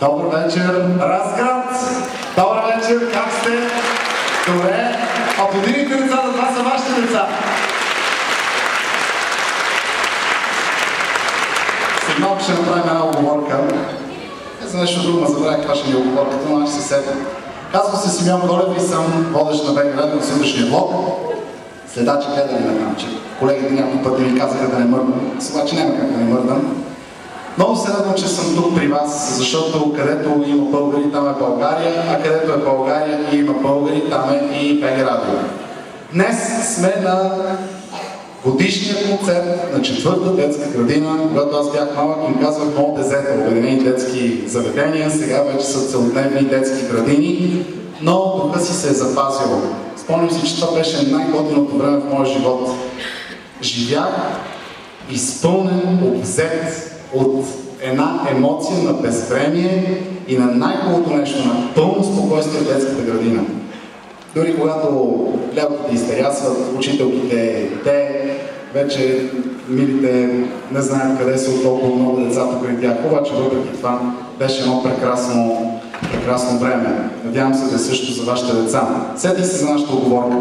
Добър вечер, Разград! Добър вечер, как сте? Добре, аплодирайте децата, това са вашите деца. След малко ще направим една оговорка. За нещо друго ме забравя каква ще ни е оговорката, но аз ще се сетя. Казвам се Симеон Колев и съм водещ на БГ Радио на сутрешния блок. Следачи гледали на там, че колегите няколко пъти ми казаха да не мърдам, обаче няма как да не мърдам. Много се радвам, че съм тук при вас, защото където има българи, там е България, а където е България и има българи, там е и БГ Радио. Днес сме на годишния концерт на 4-та детска градина. Когато аз бях малък, им казвах много дезета, обединени детски заведения, сега вече са целодневни детски градини, но духа си се е запазил. Спомням си, че това беше най-готиното време в моя живот. Живях изпълнен, обзет от една емоция на безвремие и на най-хубавото нещо, на пълно спокойствие в детската градина. Дори когато лятото изтерясват, учителките, те вече милите не знаят къде са от толкова много децата преди тях, обаче въпреки това беше едно прекрасно време. Надявам се да е също за вашите деца. Сетих се за нашата оговорка.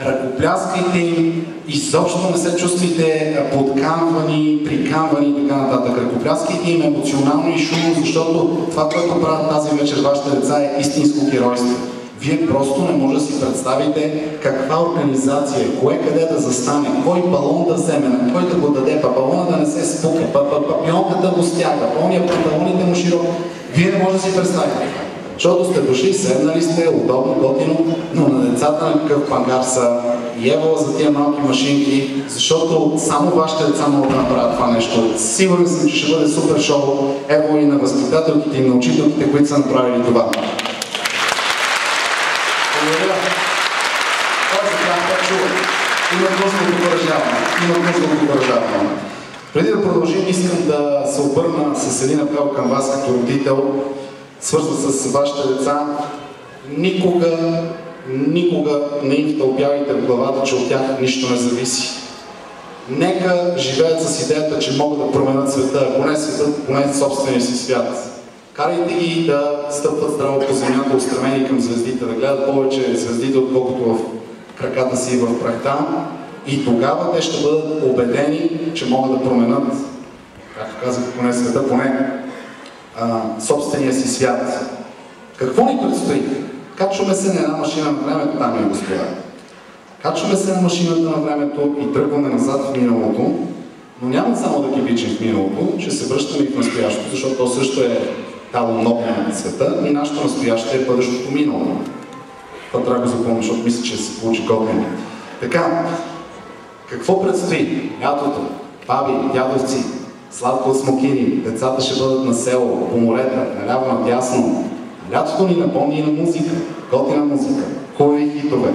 Ръкопляскайте им, изобщо не се чувствайте подканвани, приканвани и така нататък. Ръкопляскайте им емоционално и шумно, защото това, което правят тази вечер вашите деца, е истинско геройство. Вие просто не може да си представите каква организация, кое къде да застане, кой балон да вземе, на кой да го даде, па балона да не се спука, папионката го стяга, пълния панталоните му широко. Вие не може да си представите. Защото сте дошли, седнали сте, удобно, готино, но на децата на какъв пангар са и ево за тия малки машинки, защото само вашите деца могат да направят това нещо. Сигурен съм, че ще бъде супер шоу. Ево и на възпитателките и на учителките, които са направили това. Благодаря. Това се казва, чува. Има нужда от окуражаване. Преди да продължим, искам да се обърна с един апел към вас като родител, свързан с вашите деца. Никога не им втълпявайте в главата, че от тях нищо не зависи. Нека живеят с идеята, че могат да променят света, ако не светът, поне собствения си свят. Карайте ги да стъпват здраво по земята, устремени към звездите, да гледат повече звездите, отколкото в краката си и в прахта. И тогава те ще бъдат убедени, че могат да променят, както казах, поне света, поне собствения си свят. Какво ни предстои? Качваме се на една машина на времето, дами и господа. Качваме се на машината на времето и тръгваме назад в миналото, но няма само да ги бичим в миналото, че се връщаме и в настоящето, защото то също е дало много на света и нашето настояще е бъдещото минало. Това трябва да го запомня, защото мисля, че се получи готвено. Така, какво предстои? Лятото, баби, дядовци, сладко от смокини, децата ще бъдат на село, по морета, наляво, надясно. Лятото ни напомни и на музика, готина музика, хубави хитове.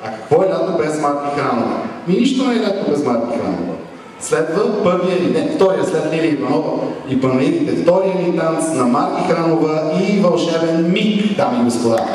А какво е лято без Марти Хранова? Нищо не е лято без Марти Хранова. Следва втория след Лили Иванова и Панаидите втория ни танц на Марки Хранова и вълшебен миг, дами и господа.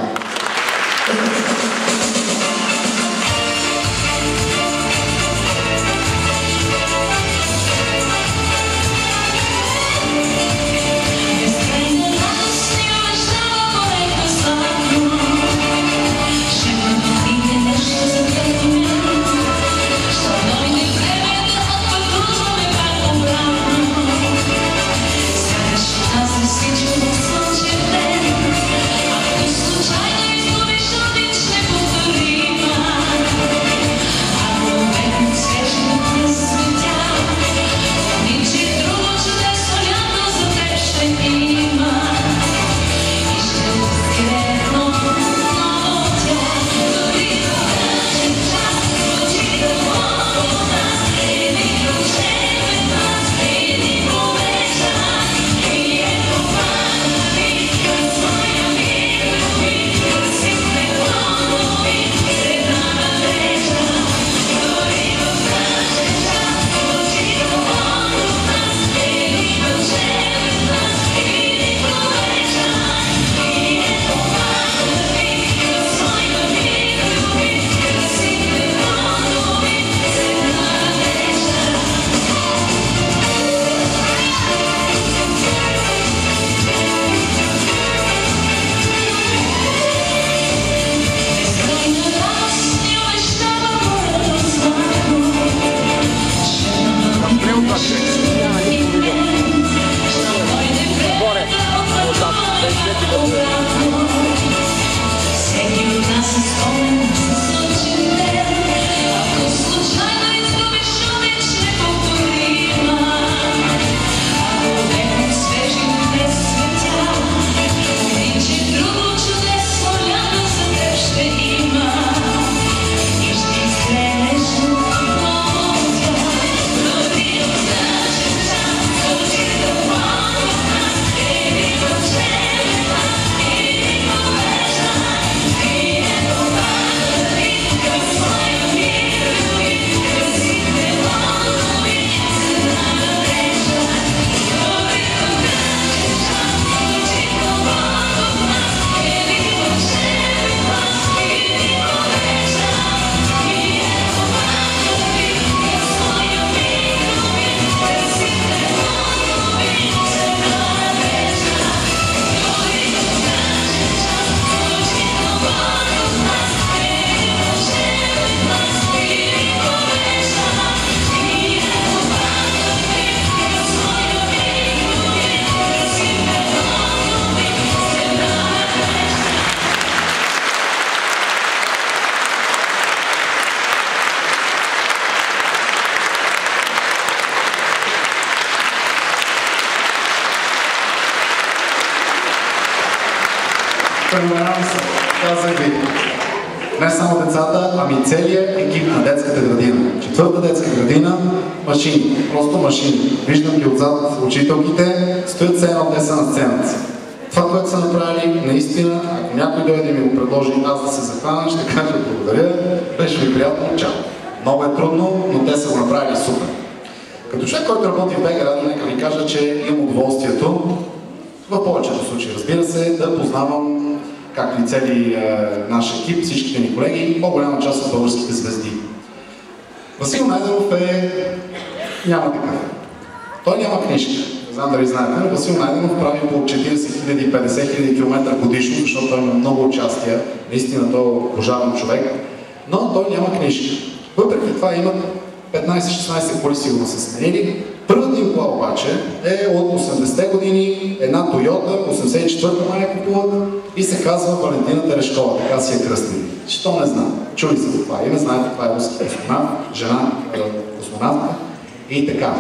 Феноменално са, казах ви. Не само децата, ами целият екип на детската градина. Четвърта детска градина, машини, просто машини. Виждам ги отзад учителките, стоят все едно, те са на сцената си. Това, което са направили, наистина, ако някой дойде и ми го предложи аз да се захвана, ще кажа благодаря, беше ви приятно, чао. Много е трудно, но те са го направили супер. Като човек, който работи в БГ Радио, нека ви кажа, че имам удоволствието, в повечето случаи, разбира се, да познавам, както и цели наш екип, всичките ни колеги и по-голяма част от българските звезди. Васил Найденов няма такъв. Той няма книжка. Не знам дали знаете, но Васил Найденов прави по 40 000 и 50 000 км годишно, защото той има много участия. Наистина той е пожарен човек. Но той няма книжка. Въпреки това имат 15-16 коли сигурно са сменили. Първата им кола обаче е от 80-те години, една Тойота, 84-та май купуват и се казва Валентина Терешкова, така си я кръстили. Що не знам. Чули се за това име, знаете, това е руски космонавт, жена космонавтка и така.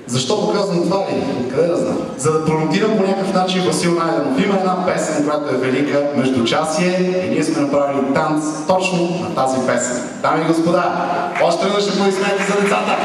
Защо го казвам това ли? Откъде да знам? За да промотирам по някакъв начин Васил Найденов. Има една песен, която е велика, Междучасие, и ние сме направили танц точно на тази песен. Дами и господа, още веднъж аплодисменти за децата!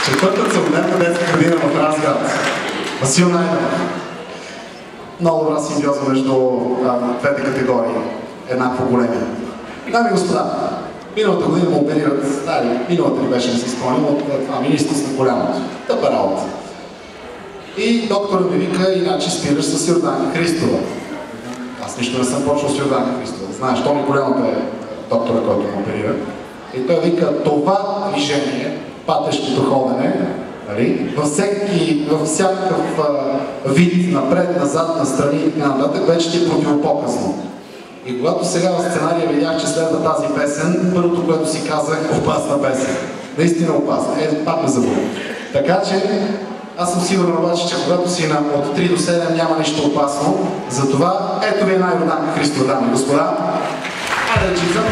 Четвърта целодневна детска градина в Разград. Васил Найденов. Много добра симбиоза между двете категории. Еднакво големи. Дами и господа, миналата година му оперират, миналата ли беше, не си спомням, от това министър на голямото. Тъпа работа. И доктора ми вика, иначе спираш с Йорданка Христова. Аз нищо не съм почвал с Йорданка Христова. Знаеш, Тони Голямото е доктора, който му оперира. И той вика, това движение, патещото ходене, нали, във всякакъв вид, напред, назад, настрани и така нататък, вече ти е противопоказно. И когато сега в сценария видях, че следва тази песен, първото, което си казах, опасна песен. Наистина опасна. Пак ме забуде. Така че, аз съм сигурен обаче, че когато си от 3 до 7 няма нищо опасно. Затова ето ви една Йорданка Христова, дами и господа. Айде, чизъм!